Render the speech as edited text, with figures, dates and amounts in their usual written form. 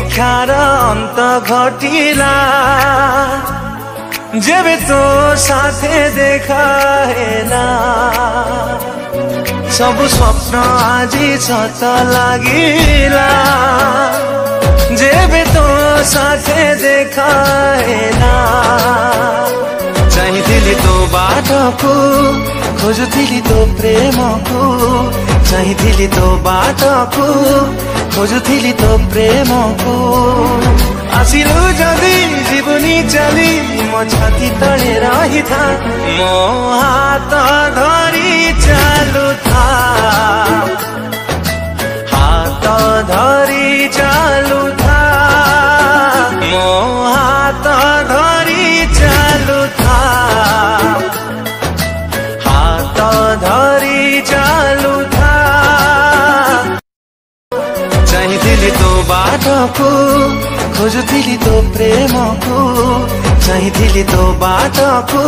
ଶିକ୍ଷାର ଅନ୍ତ ଘଟିଲା ଯେବେ ତୋ ସାଥେ ଦେଖା ହେଲା ସବୁ ସ୍ୱପ୍ନ ଆଜି ସତ ଲାଗିଲା ଯେବେ ତୋ ସାଥେ ଦେଖା ହେଲା चाहिथिली तो बाटको खोजुथिली तो प्रेमको चाहिथिली तो बाटको खोजुथिली तो प्रेमको आसिलु जदि जीवनी चली मो छाती तले रही था मो हाथ धरी चालू था हाथ धरी चालू था मो हाथ धरी चालू था हाथ धरी चालू था चाहिथिली तो बाटको खोजुथिली तो प्रेमको चाहिथिली तो बाटको